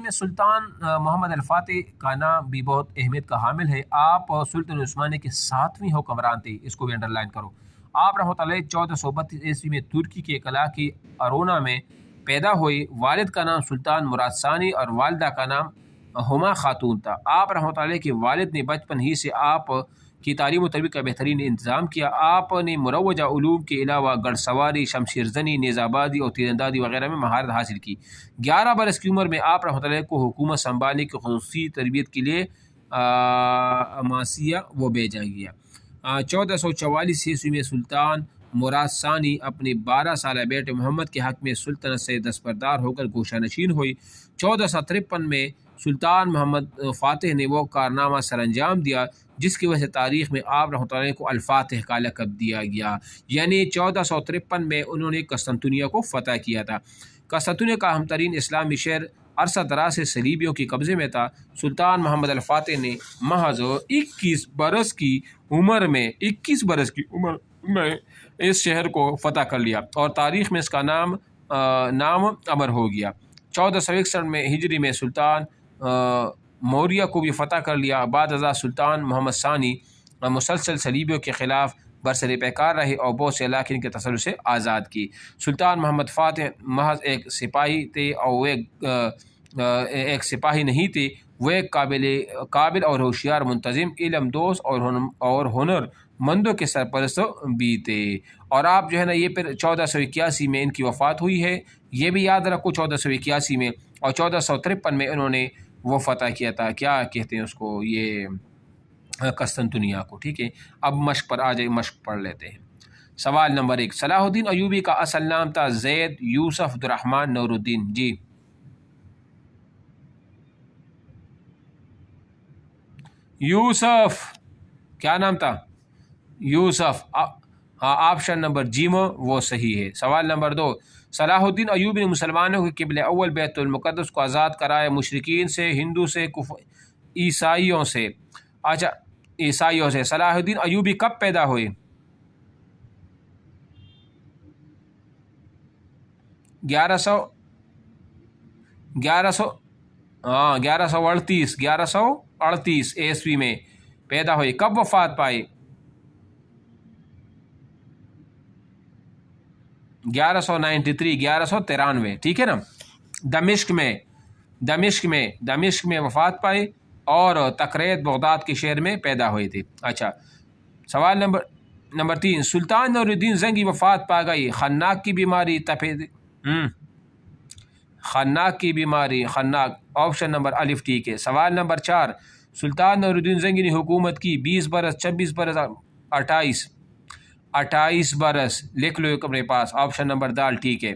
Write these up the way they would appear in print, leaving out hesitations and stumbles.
میں سلطان محمد الفاتح کا نام بھی بہت اہمیت کا حامل ہے. آپ سلطان عثمانیہ کے 7ویں حکمران تھے. اس کو بھی انڈر لائن کرو. آپ رحمۃ اللہ 1432 عیسوی میں ترکی کے ایک علاقے ارونا میں پیدا ہوئی. والد کا نام سلطان مراد ثانی اور والدہ کا نام ہما خاتون تھا. آپ رحمۃ اللہ کے والد نے بچپن ہی سے آپ کی تعلیم و تربیت کا بہترین انتظام کیا. آپ نے مروجہ علوم کے علاوہ گھڑ سواری، شمشیر زنی، نیزہ بازی اور تیر اندازی وغیرہ میں مہارت حاصل کی. 11 برس کی عمر میں آپ رحمۃ اللہ کو حکومت سنبھالنے کی خصوصی تربیت کے لیے اماسیہ وہ بھیجا گیا. 1444 عیسوی میں سلطان مراد ثانی اپنے 12 سالہ بیٹے محمد کے حق میں سلطنت سے دستبردار ہو کر گوشہ نشین ہوئی. 1453 میں سلطان محمد فاتح نے وہ کارنامہ سر انجام دیا جس کی وجہ سے تاریخ میں آپ رحمۃ اللہ کو الفاتح کا لقب دیا گیا. یعنی 1453 میں انہوں نے قسطنطنیہ کو فتح کیا تھا. قسطنطنیہ کا اہم ترین اسلامی شہر عرصہ دراز سے صلیبیوں کے قبضے میں تھا. سلطان محمد الفاتح نے محض 21 برس کی عمر میں اس شہر کو فتح کر لیا اور تاریخ میں اس کا نام امر ہو گیا. 1461 میں ہجری میں سلطان موریہ کو بھی فتح کر لیا. بعد ازاں سلطان محمد ثانی مسلسل صلیبیوں کے خلاف برسر پیکار رہے اور بہت سے علاقے ان کے تسلط سے آزاد کی. سلطان محمد فاتح محض ایک سپاہی تھے اور وہ ایک سپاہی نہیں تھے، وہ ایک قابل اور ہوشیار، منتظم، علم دوست اور ہنر مندوں کے سرپرست بھی تھے. اور آپ جو ہے نا یہ پھر 1481 میں ان کی وفات ہوئی ہے، یہ بھی یاد رکھو 1481 میں. اور 1453 میں انہوں نے وہ فتح کیا تھا، کیا کہتے ہیں اس کو، یہ قسطنطنیہ کو. ٹھیک ہے، اب مشق پر آ جائے، مشق پڑھ لیتے ہیں. سوال نمبر 1، صلاح الدین ایوبی کا اصل نام تھا زید یوسف عبدالرحمن نور الدین. جی یوسف، کیا نام تھا؟ یوسف. ہاں، آپشن نمبر جی وہ صحیح ہے. سوال نمبر 2، صلاح الدین ایوبی نے مسلمانوں کے قبلہ اول بیت المقدس کو آزاد کرایا. مشرکین سے، ہندو سے، عیسائیوں سے. اچھا، عیسائیوں سے. صلاح الدین ایوبی کب پیدا ہوئے؟ 1138 عیسوی میں پیدا ہوئے. کب وفات پائے؟ 1193. ٹھیک ہے نا. دمشق میں وفات پائے اور تقریت بغداد کے شہر میں پیدا ہوئے تھے. اچھا، سوال نمبر 3، سلطان نور الدین زنگی وفات پا گئی. خناق کی بیماری، خناق. آپشن نمبر الف ٹھیک ہے. سوال نمبر 4، سلطان نور الدین زنگی نے حکومت کی 20 برس، 26 برس، 28 برس. لکھ لو اپنے پاس. آپشن نمبر دال ٹھیک ہے.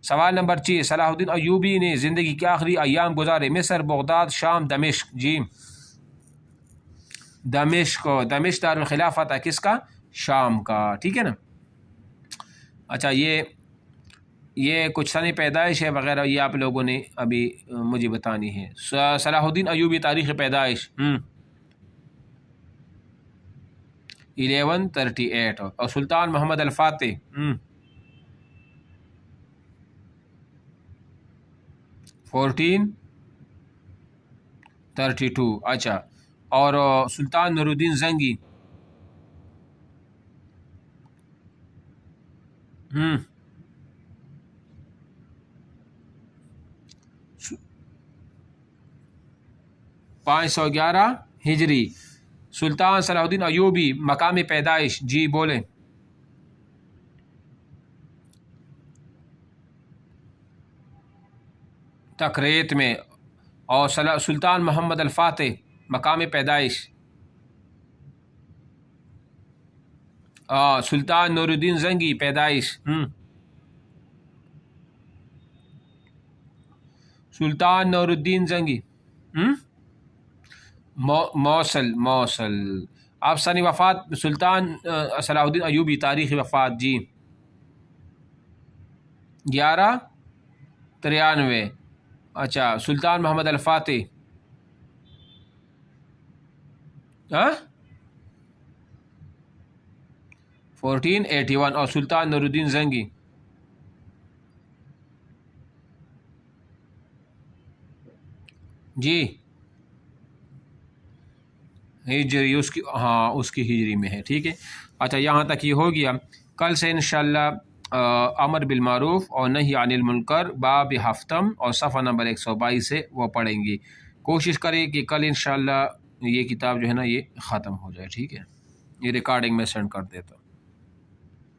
سوال نمبر 6، صلاح الدین ایوبی نے زندگی کے آخری ایام گزارے. مصر، بغداد، شام، دمشق. جی دمشق دارالخلافہ تھا کس کا؟ شام کا. ٹھیک ہے نا. اچھا، یہ کچھ سن پیدائش ہے وغیرہ، یہ آپ لوگوں نے ابھی مجھے بتانی ہے. صلاح الدین ایوبی تاریخ پیدائش 1138 اور سلطان محمد الفاتح 1432. اچھا، اور سلطان نور الدین زنگی 511 ہجری. سلطان صلاح الدین ایوبی مقام پیدائش. جی بولیں. تقریت میں. اور سلطان محمد الفاتح مقام پیدائش سلطان نور الدین زنگی پیدائش سلطان نور الدین زنگی موصل. آپ ثانی وفات سلطان صلاح الدین ایوبی تاریخ وفات. جی 1193. اچھا، سلطان محمد الفاتح 1481 اور سلطان نور الدین زنگی جی ہجری اس کی، ہاں اس کی ہجری میں ہے، ٹھیک ہے۔ اچھا یہاں تک یہ ہو گیا۔ کل سے انشاءاللہ امر بالمعروف اور نہی عن المنکر باب ہفتم اور صفحہ نمبر 122 سے وہ پڑھیں گے۔ کوشش کریں کہ کل انشاءاللہ یہ کتاب جو ہے نا یہ ختم ہو جائے، ٹھیک ہے۔ یہ ریکارڈنگ میں سینڈ کر دیتا ہوں۔